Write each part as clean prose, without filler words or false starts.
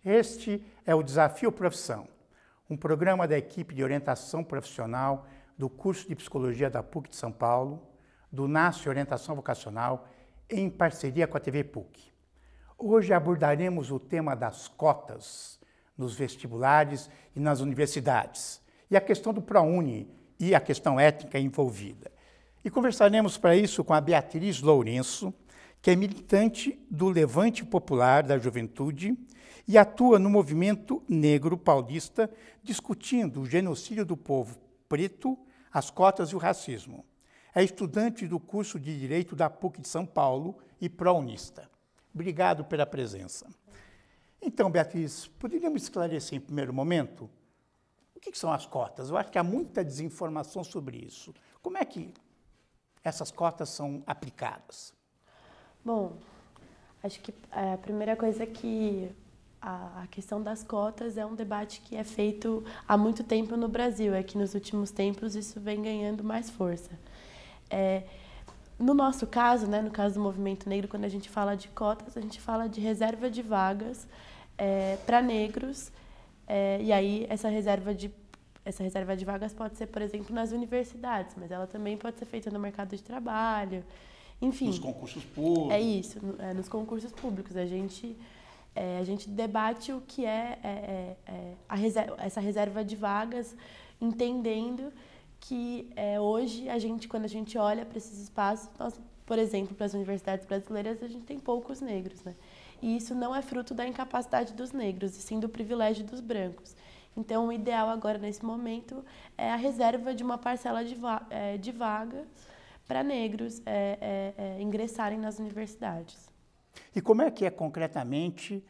Este é o Desafio Profissão, um programa da equipe de orientação profissional do curso de Psicologia da PUC de São Paulo, do NASCE Orientação Vocacional, em parceria com a TV PUC. Hoje abordaremos o tema das cotas nos vestibulares e nas universidades, e a questão do ProUni e a questão étnica envolvida. E conversaremos para isso com a Beatriz Lourenço, que é militante do Levante Popular da Juventude e atua no movimento negro paulista, discutindo o genocídio do povo preto, as cotas e o racismo. É estudante do curso de Direito da PUC de São Paulo e pró-unista. Obrigado pela presença. Então, Beatriz, poderíamos esclarecer em primeiro momento o que são as cotas? Eu acho que há muita desinformação sobre isso. Como é que essas cotas são aplicadas? Bom, acho que a primeira coisa é que a questão das cotas é um debate que é feito há muito tempo no Brasil. É que nos últimos tempos isso vem ganhando mais força. No nosso caso, né, no caso do movimento negro, quando a gente fala de cotas, a gente fala de reserva de vagas para negros. E aí essa reserva de vagas pode ser, por exemplo, nas universidades, mas ela também pode ser feita no mercado de trabalho, enfim. Nos concursos públicos. É isso, nos concursos públicos. A gente debate o que essa reserva de vagas, entendendo que hoje, quando a gente olha para esses espaços, nós, por exemplo, para as universidades brasileiras, a gente tem poucos negros, né? E isso não é fruto da incapacidade dos negros, e sim do privilégio dos brancos. Então, o ideal agora, nesse momento, é a reserva de uma parcela de vagas para negros ingressarem nas universidades. E como é que é concretamente,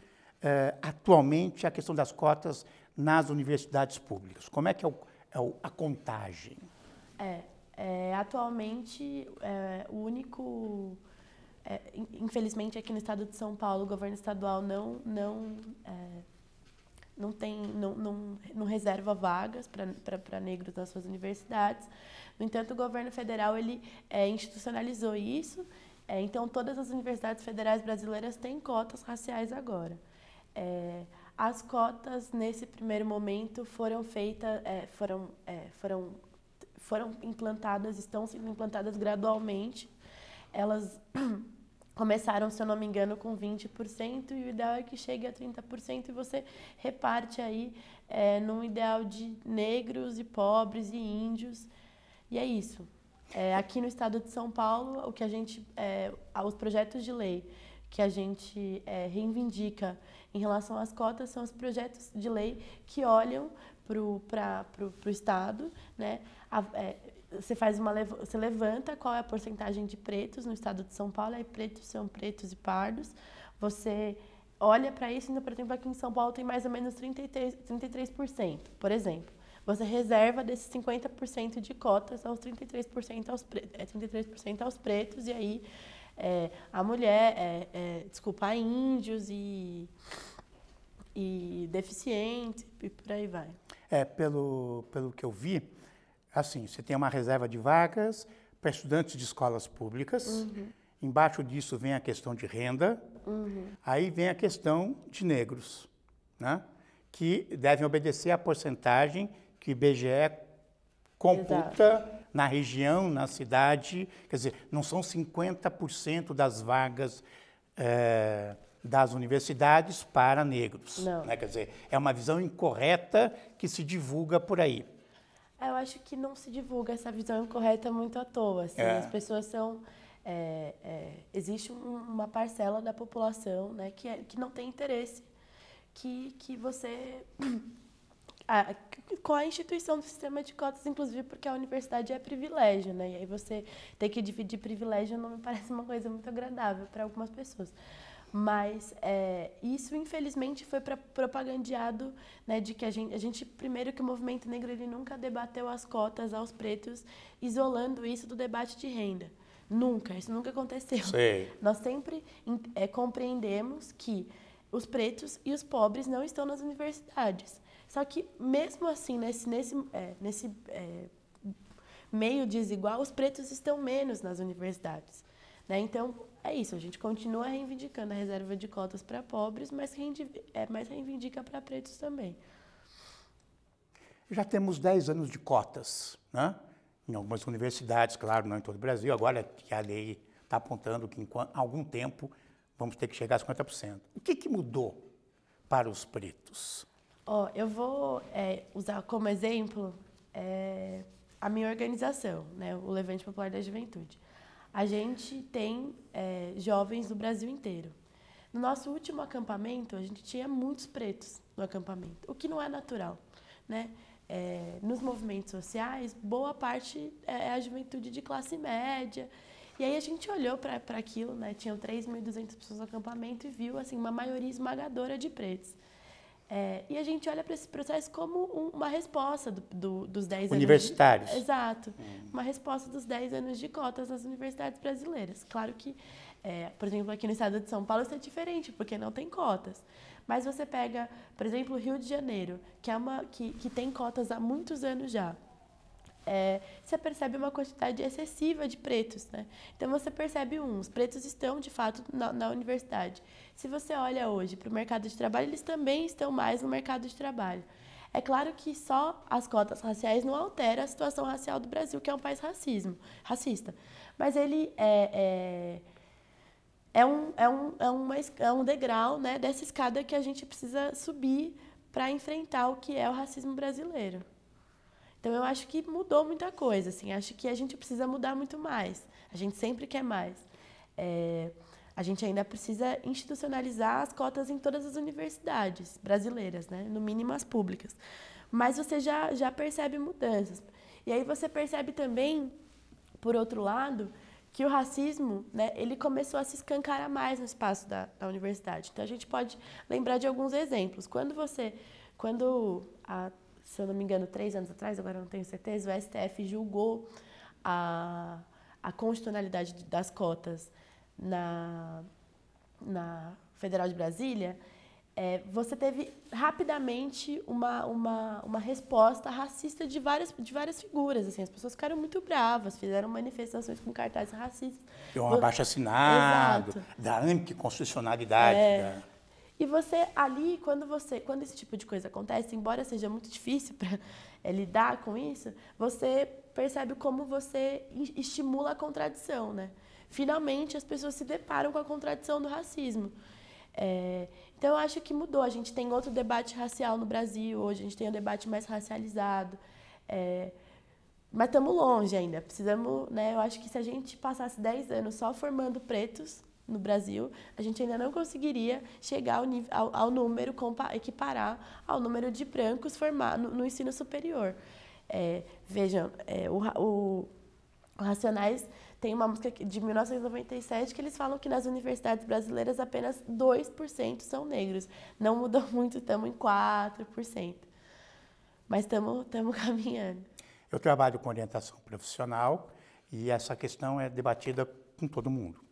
atualmente, a questão das cotas nas universidades públicas? Como é que é a contagem? Atualmente, o único... infelizmente, aqui no estado de São Paulo, o governo estadual não reserva vagas para negros nas suas universidades. No entanto, o governo federal ele institucionalizou isso. Então, todas as universidades federais brasileiras têm cotas raciais agora. As cotas, nesse primeiro momento, foram implantadas, estão sendo implantadas gradualmente. Elas começaram, se eu não me engano, com 20%, e o ideal é que chegue a 30%, e você reparte aí num ideal de negros e pobres e índios. E é isso. Aqui no estado de São Paulo, o que os projetos de lei que a gente reivindica em relação às cotas são os projetos de lei que olham para o estado, né? Você levanta qual é a porcentagem de pretos no estado de São Paulo, aí pretos são pretos e pardos. Você olha para isso, por exemplo, aqui em São Paulo tem mais ou menos 33%, por exemplo. Você reserva desses 50% de cotas aos 33% aos pretos, e aí a mulher, a índios e deficientes, e por aí vai. Pelo que eu vi, assim, você tem uma reserva de vagas para estudantes de escolas públicas. Uhum. Embaixo disso vem a questão de renda. Uhum. Aí vem a questão de negros, né? Que devem obedecer à porcentagem que o IBGE computa. Exato. Na região, na cidade. Quer dizer, não são 50% das vagas das universidades para negros. Não. Né? Quer dizer, é uma visão incorreta que se divulga por aí. Eu acho que não se divulga essa visão incorreta muito à toa. Assim. As pessoas são... existe uma parcela da população, né, que não tem interesse que você... com a instituição do sistema de cotas, inclusive porque a universidade é privilégio, né? E aí você ter que dividir privilégio não me parece uma coisa muito agradável para algumas pessoas. Mas isso, infelizmente, foi propagandeado, né, de que a gente, primeiro, que o movimento negro ele nunca debateu as cotas aos pretos, isolando isso do debate de renda. Nunca, isso nunca aconteceu. Sei. Nós sempre compreendemos que os pretos e os pobres não estão nas universidades. Só que, mesmo assim, nesse meio desigual, os pretos estão menos nas universidades. Né? Então, é isso, a gente continua reivindicando a reserva de cotas para pobres, mas reivindica para pretos também. Já temos 10 anos de cotas, né? Em algumas universidades, claro, não em todo o Brasil. Agora que a lei está apontando que em algum tempo vamos ter que chegar a 50%. O que mudou para os pretos? Eu vou usar como exemplo a minha organização, né? O Levante Popular da Juventude. A gente tem jovens do Brasil inteiro. No nosso último acampamento, a gente tinha muitos pretos no acampamento, o que não é natural, né? Nos movimentos sociais, boa parte é a juventude de classe média. E aí a gente olhou para aquilo, né? Tinham 3.200 pessoas no acampamento e viu assim, uma maioria esmagadora de pretos. E a gente olha para esse processo como uma resposta dos 10 universitários. anos. Exato. Uma resposta dos 10 anos de cotas nas universidades brasileiras. Claro que, por exemplo, aqui no estado de São Paulo isso é diferente, porque não tem cotas. Mas você pega, por exemplo, o Rio de Janeiro, que tem cotas há muitos anos já. Você percebe uma quantidade excessiva de pretos, né? Então você percebe os pretos estão de fato na universidade. Se você olha hoje para o mercado de trabalho, eles também estão mais no mercado de trabalho. É claro que só as cotas raciais não alteram a situação racial do Brasil, que é um país racista. Mas ele é um degrau, né, dessa escada que a gente precisa subir para enfrentar o que é o racismo brasileiro. Então, eu acho que mudou muita coisa, assim, acho que a gente precisa mudar muito mais, a gente sempre quer mais. A gente ainda precisa institucionalizar as cotas em todas as universidades brasileiras, né? No mínimo as públicas. Mas você já percebe mudanças. E aí você percebe também, por outro lado, que o racismo, né, ele começou a se escancarar mais no espaço da universidade. Então, a gente pode lembrar de alguns exemplos. Se eu não me engano, 3 anos atrás, agora eu não tenho certeza, o STF julgou a constitucionalidade das cotas na Federal de Brasília, você teve rapidamente uma resposta racista de várias figuras. Assim, as pessoas ficaram muito bravas, fizeram manifestações com cartazes racistas. Deu um abaixo-assinado, Exato. Da anticonstitucionalidade. E você ali, quando esse tipo de coisa acontece, embora seja muito difícil para lidar com isso, você percebe como você estimula a contradição, né? Finalmente, as pessoas se deparam com a contradição do racismo. Então, eu acho que mudou. A gente tem outro debate racial no Brasil hoje, a gente tem um debate mais racializado. Mas estamos longe ainda. Precisamos, né? Eu acho que se a gente passasse 10 anos só formando pretos no Brasil, a gente ainda não conseguiria chegar ao número, equiparar ao número de brancos formados no ensino superior. Vejam, o Racionais tem uma música de 1997 que eles falam que nas universidades brasileiras apenas 2% são negros. Não mudou muito, estamos em 4%. Mas estamos caminhando. Eu trabalho com orientação profissional e essa questão é debatida com todo mundo.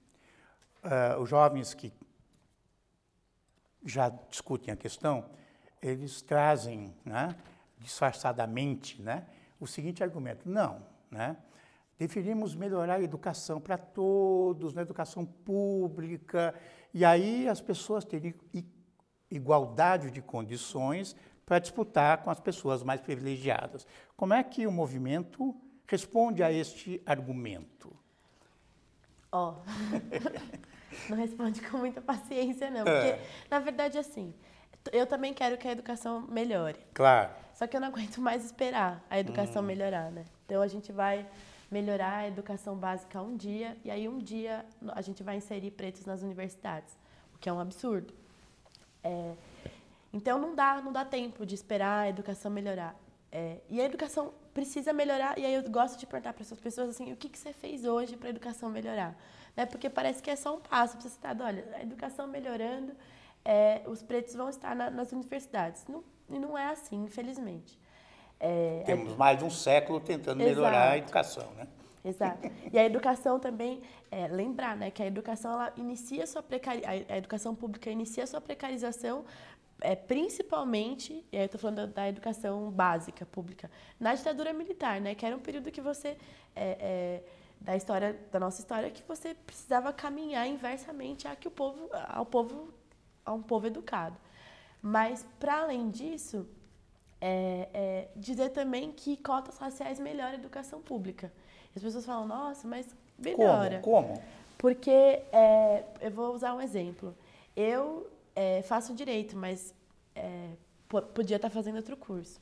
Os jovens que já discutem a questão, eles trazem, né, disfarçadamente, né, o seguinte argumento: não, né, deveríamos melhorar a educação para todos, na educação pública, e aí as pessoas teriam igualdade de condições para disputar com as pessoas mais privilegiadas. Como é que o movimento responde a este argumento? Não responde com muita paciência, não. Porque, na verdade, assim, eu também quero que a educação melhore. Claro. Só que eu não aguento mais esperar a educação melhorar, né? Então, a gente vai melhorar a educação básica um dia, e aí um dia a gente vai inserir pretos nas universidades, o que é um absurdo. Então, não dá tempo de esperar a educação melhorar. E a educação precisa melhorar, e aí eu gosto de perguntar para essas pessoas assim, o que você fez hoje para a educação melhorar? Né? Porque parece que é só um passo para você citar, olha, a educação melhorando, os pretos vão estar nas universidades. E não é assim, infelizmente. Temos mais de um século tentando melhorar a educação, né? Exato. E a educação também, lembrar, né, que a educação ela inicia a educação pública inicia a sua precarização, principalmente, e aí eu estou falando da educação básica pública, na ditadura militar, né, que era um período que você da nossa história, que você precisava caminhar inversamente a um povo educado. Mas, para além disso, dizer também que cotas raciais melhoram a educação pública. As pessoas falam, nossa, mas melhora. Como? Porque, eu vou usar um exemplo. Eu faço direito, mas podia estar fazendo outro curso.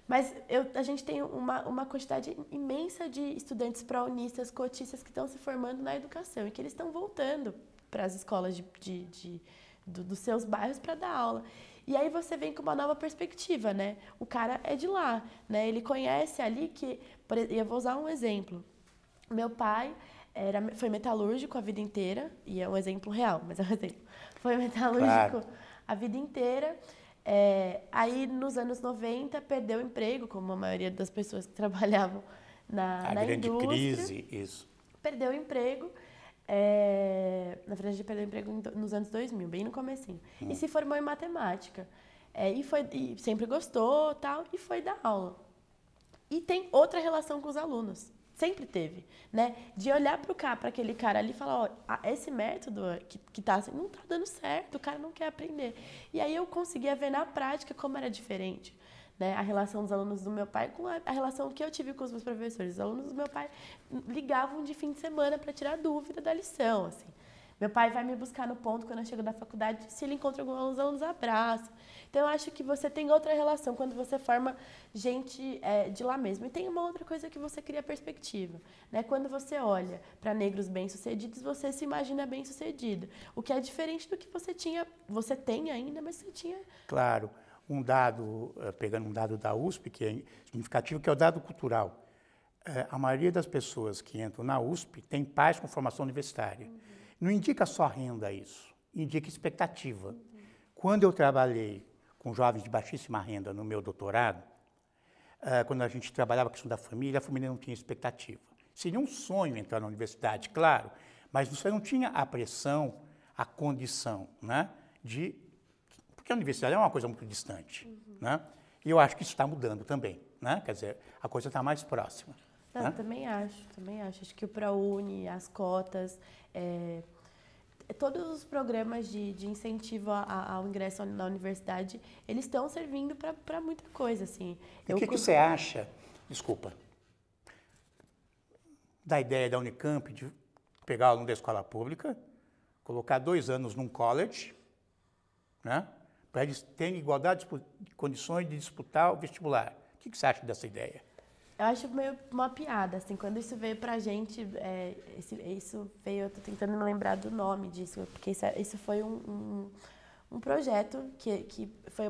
Mas a gente tem uma quantidade imensa de estudantes pró-unistas, cotistas que estão se formando na educação e que eles estão voltando para as escolas dos seus bairros para dar aula. E aí você vem com uma nova perspectiva, né? O cara é de lá, né? Ele conhece ali que... Eu vou usar um exemplo. Meu pai foi metalúrgico a vida inteira, e é um exemplo real, mas é um exemplo. Foi metalúrgico a vida inteira. Aí, nos anos 90, perdeu o emprego, como a maioria das pessoas que trabalhavam na grande indústria. crise, isso. Perdeu o emprego. Na verdade, perdeu o emprego nos anos 2000, bem no comecinho. E se formou em matemática. E sempre gostou, tal, e foi dar aula. E tem outra relação com os alunos. Sempre teve, né? De olhar para aquele cara ali e falar, esse método que tá assim, não tá dando certo, o cara não quer aprender. E aí eu conseguia ver na prática como era diferente, né? A relação dos alunos do meu pai com a relação que eu tive com os meus professores. Os alunos do meu pai ligavam de fim de semana para tirar dúvida da lição, assim. Meu pai vai me buscar no ponto quando eu chego da faculdade, se ele encontra alguns alunos, os alunos abraçam. Então, eu acho que você tem outra relação quando você forma gente de lá mesmo. E tem uma outra coisa que você cria perspectiva, né? Quando você olha para negros bem-sucedidos, você se imagina bem-sucedido. O que é diferente do que você tem ainda, mas você tinha... Claro. Um dado, pegando um dado da USP, que é significativo, que é o dado cultural. A maioria das pessoas que entram na USP tem pais com formação universitária. Não indica só renda isso, indica expectativa. Quando eu trabalhei com jovens de baixíssima renda no meu doutorado, quando a gente trabalhava com a questão da família, a família não tinha expectativa. Seria um sonho entrar na universidade, claro, mas você não tinha a pressão, a condição, né, porque a universidade é uma coisa muito distante, né? E eu acho que isso está mudando também, né? Quer dizer, a coisa está mais próxima. Não, né? também acho. Acho que o ProUni, as cotas, todos os programas de incentivo ao ingresso na universidade, eles estão servindo para muita coisa, assim. E o que você acha, desculpa, da ideia da Unicamp de pegar o aluno da escola pública, colocar 2 anos num college, né, para eles terem igualdade de condições de disputar o vestibular? O que você acha dessa ideia? Eu acho meio uma piada, assim, quando isso veio pra gente, isso veio, eu tô tentando me lembrar do nome disso, porque isso foi um projeto que foi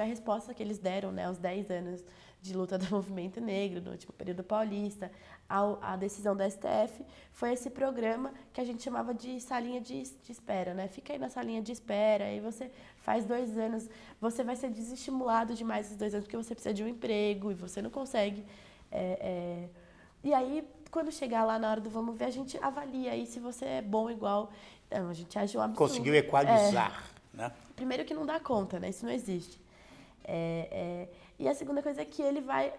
a resposta que eles deram, né, aos 10 anos de luta do movimento negro, no último período paulista, a decisão da STF, foi esse programa que a gente chamava de salinha de espera, né? Fica aí na salinha de espera, aí você faz 2 anos, você vai ser desestimulado demais esses 2 anos porque você precisa de um emprego e você não consegue. E aí, quando chegar lá na hora do vamos ver, a gente avalia aí se você é bom igual. Não, a gente acha um absurdo. Conseguiu equalizar, né? Primeiro que não dá conta, né? Isso não existe. E a segunda coisa é que ele vai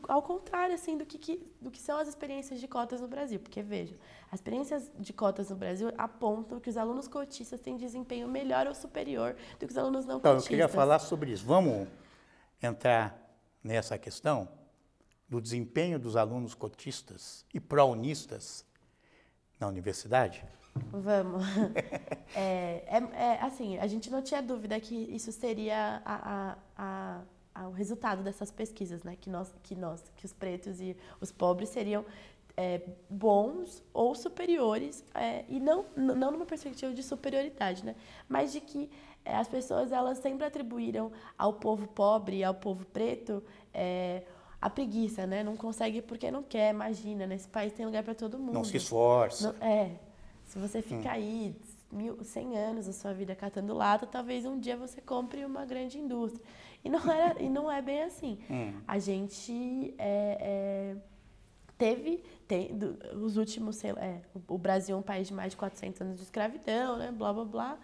ao contrário, assim, do que são as experiências de cotas no Brasil. Porque, veja, as experiências de cotas no Brasil apontam que os alunos cotistas têm desempenho melhor ou superior do que os alunos não cotistas. Então, eu queria falar sobre isso. Vamos entrar nessa questão do desempenho dos alunos cotistas e pró-unistas na universidade? Vamos. Assim, a gente não tinha dúvida que isso seria o resultado dessas pesquisas, né? Que os pretos e os pobres seriam bons ou superiores, e não numa perspectiva de superioridade, né? Mas de que as pessoas, elas sempre atribuíram ao povo pobre e ao povo preto a preguiça, né? Não consegue porque não quer, imagina, nesse país tem lugar para todo mundo. Não se esforça. Se você fica aí 100 anos da sua vida catando lata, talvez um dia você compre uma grande indústria. E não é bem assim. A gente os últimos, o Brasil é um país de mais de 400 anos de escravidão, né? Blá, blá, blá.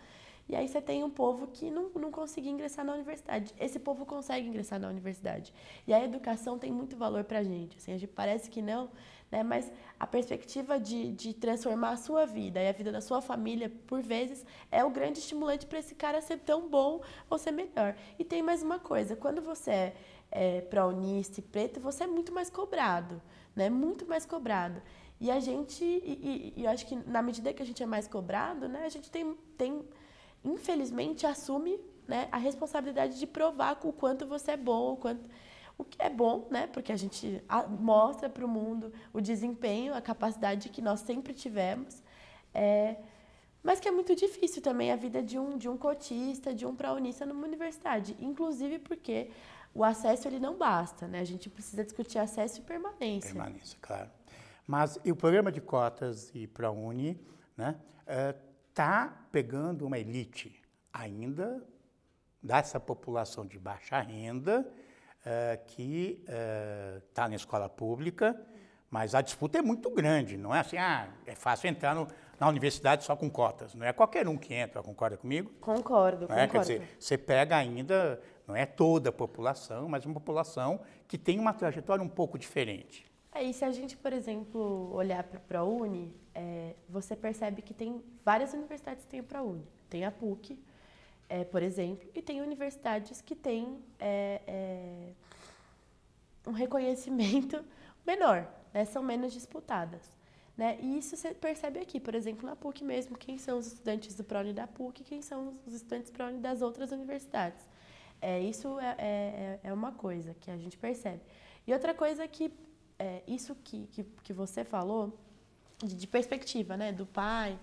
E aí você tem um povo que não conseguia ingressar na universidade. Esse povo consegue ingressar na universidade. E a educação tem muito valor pra gente. Assim, a gente parece que não, né? Mas a perspectiva de transformar a sua vida e a vida da sua família, por vezes, é o grande estimulante para esse cara ser tão bom ou ser melhor. E tem mais uma coisa, quando você é ProUnice, preto, você é muito mais cobrado, né? Muito mais cobrado. E a gente, eu acho que na medida que a gente é mais cobrado, né, a gente infelizmente, assume, né, a responsabilidade de provar o quanto você é bom, o que é bom, né, porque a gente mostra para o mundo o desempenho, a capacidade que nós sempre tivemos, mas que é muito difícil também a vida de um cotista, de um ProUnice numa universidade, inclusive porque o acesso ele não basta, né, a gente precisa discutir acesso e permanência. Permanência, claro. Mas e o programa de cotas e ProUni, né, está pegando uma elite ainda dessa população de baixa renda que está na escola pública, mas a disputa é muito grande, não é assim, é fácil entrar na universidade só com cotas, não é qualquer um que entra, concorda comigo? Concordo. Quer dizer, você pega ainda, não é toda a população, mas uma população que tem uma trajetória um pouco diferente. E se a gente, por exemplo, olhar para o ProUni, você percebe que tem várias universidades que têm o ProUni. Tem a PUC, por exemplo, e tem universidades que têm um reconhecimento menor, né? São menos disputadas. Né? E isso você percebe aqui, por exemplo, na PUC mesmo, quem são os estudantes do ProUni da PUC e quem são os estudantes do ProUni das outras universidades. Isso é uma coisa que a gente percebe. E outra coisa que isso que você falou, de perspectiva, né, do pai,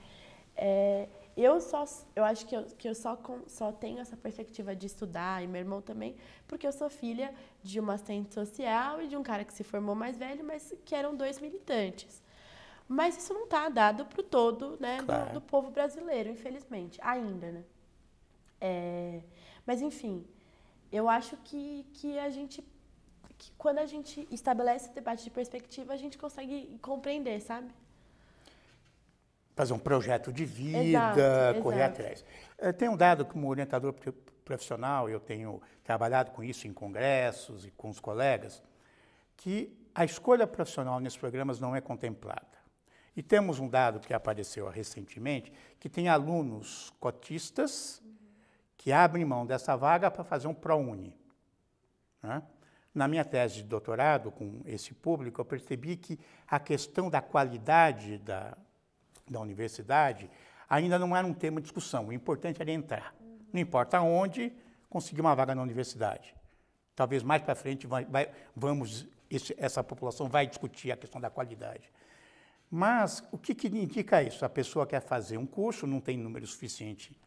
eu acho que eu só tenho essa perspectiva de estudar, e meu irmão também, porque eu sou filha de uma assistente social e de um cara que se formou mais velho, mas que eram 2 militantes. Mas isso não está dado para o todo, né, claro, do povo brasileiro, infelizmente, ainda, né? Mas, enfim, eu acho que quando a gente estabelece esse debate de perspectiva, a gente consegue compreender, sabe? Fazer um projeto de vida, exato. Correr atrás. Tem um dado como orientador profissional, eu tenho trabalhado com isso em congressos e com os colegas, que a escolha profissional nesses programas não é contemplada. E temos um dado que apareceu recentemente, que tem alunos cotistas que abrem mão dessa vaga para fazer um ProUni, né? Na minha tese de doutorado, com esse público, eu percebi que a questão da qualidade da universidade ainda não era um tema de discussão. O importante era entrar. Não importa onde, conseguir uma vaga na universidade. Talvez mais para frente essa população vai discutir a questão da qualidade. Mas o que indica isso? A pessoa quer fazer um curso, não tem número suficiente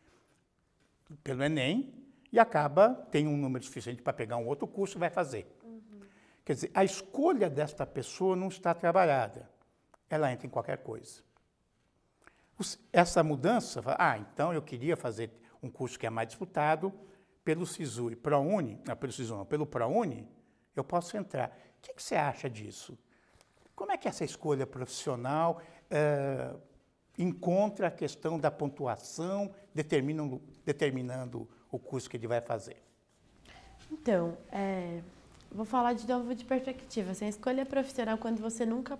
pelo Enem, e tem um número suficiente para pegar um outro curso e vai fazer. Quer dizer, a escolha desta pessoa não está trabalhada. Ela entra em qualquer coisa. Essa mudança, então eu queria fazer um curso que é mais disputado, pelo SISU e ProUni, pelo ProUni, eu posso entrar. O que você acha disso? Como é que essa escolha profissional encontra a questão da pontuação, determinando o curso que ele vai fazer? Então, vou falar de novo de perspectiva. Assim, a escolha profissional, quando você nunca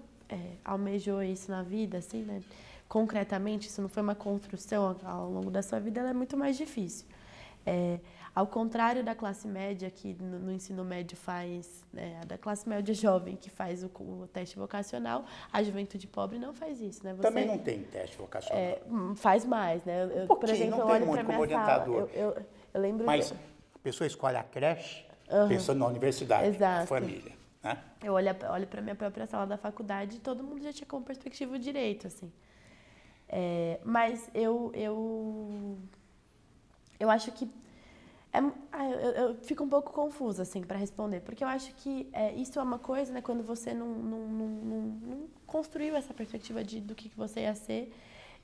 almejou isso na vida, assim, né? Concretamente, isso não foi uma construção ao longo da sua vida, ela é muito mais difícil. Ao contrário da classe média, que no ensino médio faz, da classe média jovem, que faz o teste vocacional, a juventude pobre não faz isso, né? Também não tem teste vocacional. Faz mais, né? Por exemplo, eu olho para minha orientador. Eu lembro... Mas a pessoa escolhe a creche pensando na universidade, exato, na família, né? Eu olho para a minha própria sala da faculdade e todo mundo já tinha como perspectiva o direito, assim. Mas eu acho que eu fico um pouco confusa assim para responder, porque eu acho que isso é uma coisa, né, quando você não construiu essa perspectiva do que você ia ser.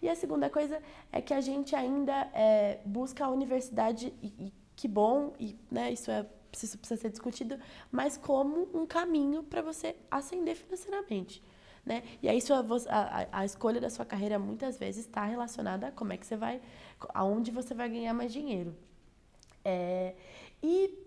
E a segunda coisa é que a gente ainda busca a universidade, e que bom, e, né, isso precisa ser discutido, mas como um caminho para você ascender financeiramente. né? E aí a escolha da sua carreira muitas vezes está relacionada a como é que você vai, aonde você vai ganhar mais dinheiro. E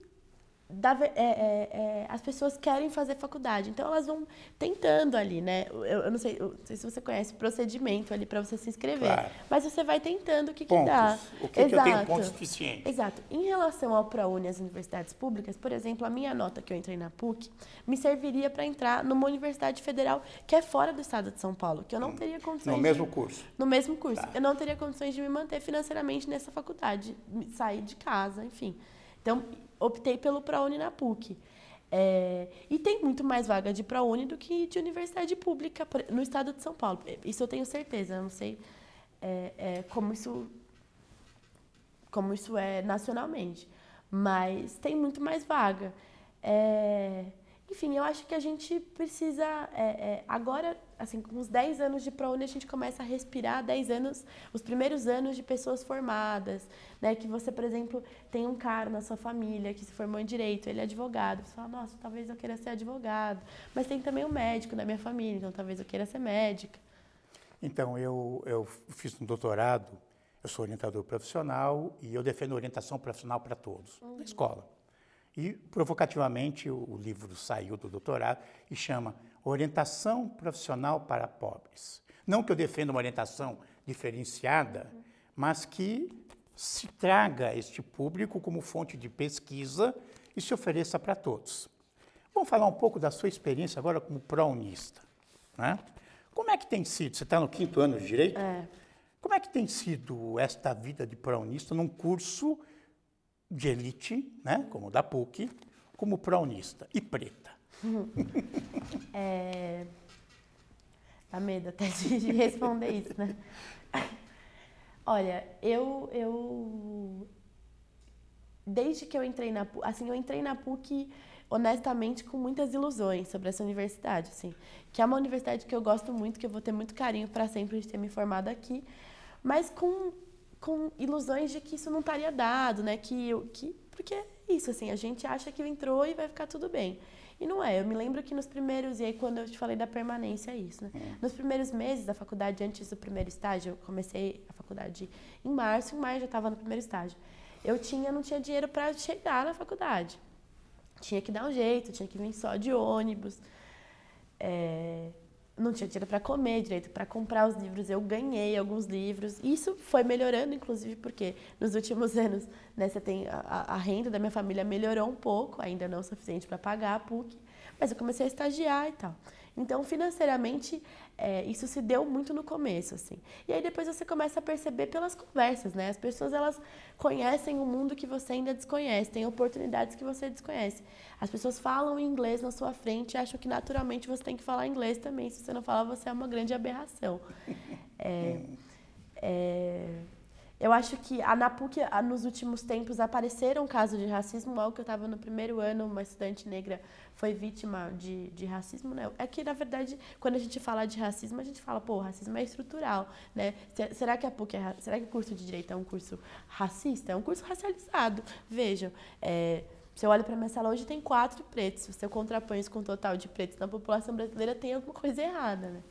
as pessoas querem fazer faculdade, então elas vão tentando ali, né? Eu não sei se você conhece o procedimento ali para você se inscrever, Claro. mas você vai tentando o que Pontos. dá. O que eu tenho ponto suficiente. Exato. Em relação ao ProUni e às universidades públicas, por exemplo, a minha nota que eu entrei na PUC me serviria para entrar numa universidade federal que é fora do estado de São Paulo, que eu não teria condições No mesmo curso. No mesmo curso. Tá. Eu não teria condições de me manter financeiramente nessa faculdade, sair de casa, enfim. Então, optei pelo ProUni na PUC. E tem muito mais vaga de ProUni do que de universidade pública no estado de São Paulo. Isso eu tenho certeza. Eu não sei como isso é nacionalmente. Mas tem muito mais vaga. Enfim, eu acho que a gente precisa... agora, assim, com uns 10 anos de ProUni, a gente começa a respirar 10 anos, os primeiros anos de pessoas formadas, né? Que você, por exemplo, tem um cara na sua família que se formou em Direito, ele é advogado. Você fala, nossa, talvez eu queira ser advogado. Mas tem também um médico na minha família, então talvez eu queira ser médica. Então, eu fiz um doutorado, eu sou orientador profissional e eu defendo orientação profissional para todos, na escola. E, provocativamente, o livro saiu do doutorado e chama Orientação Profissional para Pobres. Não que eu defenda uma orientação diferenciada, mas que se traga este público como fonte de pesquisa e se ofereça para todos. Vamos falar um pouco da sua experiência agora como prounista, né? Como é que tem sido? Você está no 5º ano de Direito? Como é que tem sido esta vida de prounista num curso de elite, né, como o da PUC, como prounista e preta? Dá medo até de responder isso, né? Olha, desde que eu entrei na PUC, assim, eu entrei na PUC honestamente com muitas ilusões sobre essa universidade, assim, que é uma universidade que eu gosto muito, que eu vou ter muito carinho para sempre de ter me formado aqui, mas com ilusões de que isso não estaria dado, né? Porque é isso, assim, a gente acha que entrou e vai ficar tudo bem. E não é. Eu me lembro que nos primeiros, e aí quando eu te falei da permanência, é isso, né? Nos primeiros meses da faculdade, antes do primeiro estágio, eu comecei a faculdade em março, em maio eu já estava no primeiro estágio. Não tinha dinheiro para chegar na faculdade. Tinha que dar um jeito, tinha que vir só de ônibus. Não tinha dinheiro para comer direito, para comprar os livros. Eu ganhei alguns livros. Isso foi melhorando, inclusive, porque nos últimos anos, né, você tem a renda da minha família melhorou um pouco, ainda não o suficiente para pagar a PUC, mas eu comecei a estagiar e tal. Então, financeiramente, isso se deu muito no começo, assim. E aí depois você começa a perceber pelas conversas, né? As pessoas, elas conhecem um mundo que você ainda desconhece, tem oportunidades que você desconhece. As pessoas falam inglês na sua frente e acham que naturalmente você tem que falar inglês também. Se você não fala, você é uma grande aberração. Eu acho que na PUC, nos últimos tempos, apareceram casos de racismo. Logo que eu estava no primeiro ano, uma estudante negra foi vítima de racismo, né? É que, na verdade, quando a gente fala de racismo, a gente fala, pô, o racismo é estrutural, né? Será que a PUC será que o curso de Direito é um curso racista? É um curso racializado. Vejam, se eu olho para a minha sala hoje, tem 4 pretos. Se eu contraponho isso com o total de pretos na população brasileira, tem alguma coisa errada,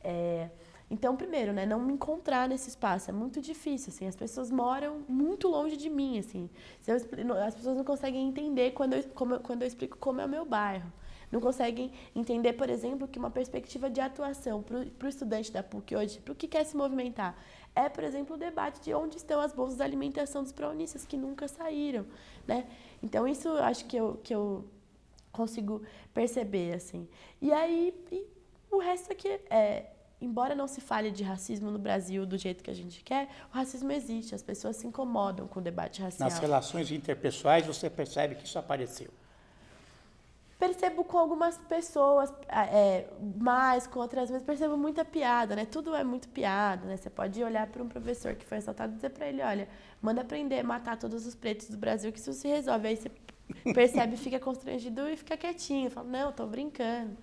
né? Então, primeiro, né, não me encontrar nesse espaço é muito difícil, assim, as pessoas moram muito longe de mim, assim, as pessoas não conseguem entender quando eu explico como é o meu bairro, não conseguem entender, por exemplo, que uma perspectiva de atuação para o estudante da PUC hoje, para o que quer se movimentar, por exemplo, o debate de onde estão as bolsas de alimentação dos praunistas que nunca saíram, né? Então, isso eu acho que eu consigo perceber, assim. E aí, o resto aqui embora não se fale de racismo no Brasil do jeito que a gente quer, o racismo existe, as pessoas se incomodam com o debate racial. Nas relações interpessoais, você percebe que isso apareceu? Percebo com algumas pessoas, mais com outras, mas percebo muita piada, né? Tudo é muito piada, né? Você pode olhar para um professor que foi assaltado e dizer para ele, olha, manda prender, matar todos os pretos do Brasil, que isso se resolve. Aí você percebe, fica constrangido e fica quietinho, fala, não, tô brincando.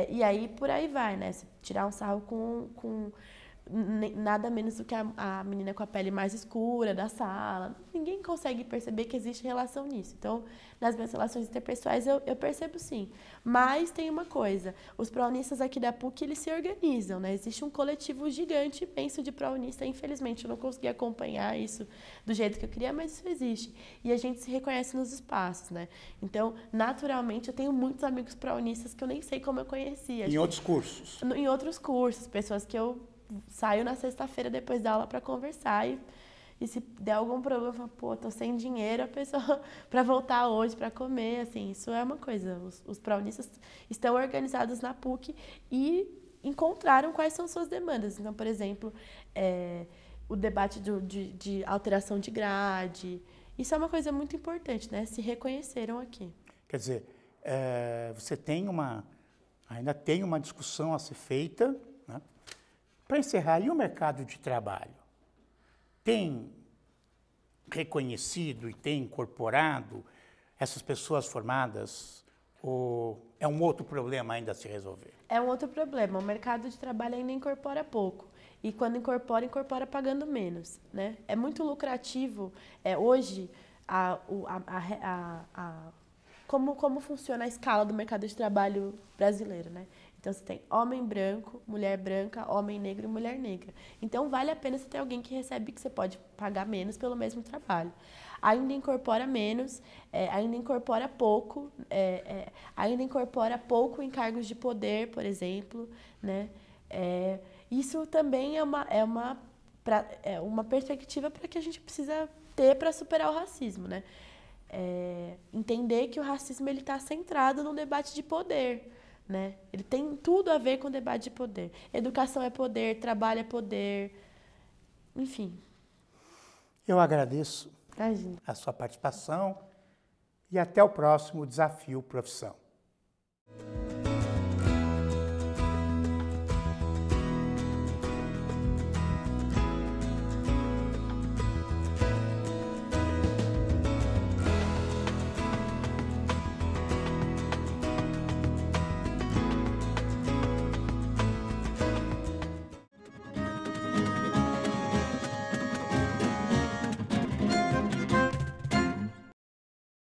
E aí, por aí vai, né? Você tirar um sarro com nada menos do que a menina com a pele mais escura da sala. Ninguém consegue perceber que existe relação nisso. Então, nas minhas relações interpessoais, eu percebo sim. Mas tem uma coisa, os pró-unistas aqui da PUC, eles se organizam, né? Existe um coletivo gigante, imenso de pró-unista. Infelizmente, eu não consegui acompanhar isso do jeito que eu queria, mas isso existe. E a gente se reconhece nos espaços, né? Então, naturalmente, eu tenho muitos amigos pró-unistas que eu nem sei como eu conhecia. Em outros cursos? Em outros cursos, pessoas que eu saio na sexta-feira depois da aula para conversar e se der algum problema, eu falo, pô, tô sem dinheiro, a pessoa para voltar hoje para comer, assim, isso é uma coisa. Os pró-unistas estão organizados na PUC e encontraram quais são suas demandas. Então, por exemplo, o debate de alteração de grade, isso é uma coisa muito importante, né? Se reconheceram aqui. Quer dizer, você ainda tem uma discussão a ser feita, né? Para encerrar, e o mercado de trabalho? Tem reconhecido e tem incorporado essas pessoas formadas ou é um outro problema ainda a se resolver? É um outro problema. O mercado de trabalho ainda incorpora pouco. E quando incorpora pagando menos, né? É muito lucrativo. Hoje, como funciona a escala do mercado de trabalho brasileiro, né? Então, você tem homem branco, mulher branca, homem negro e mulher negra. Então, vale a pena você ter alguém que recebe que você pode pagar menos pelo mesmo trabalho. Ainda incorpora menos, ainda incorpora pouco, ainda incorpora pouco em cargos de poder, por exemplo, né? Isso também é uma perspectiva para que a gente precisa ter para superar o racismo, né? Entender que o racismo está centrado no debate de poder, né? Ele tem tudo a ver com o debate de poder. Educação é poder, trabalho é poder, enfim. Eu agradeço a sua participação e até o próximo Desafio Profissão.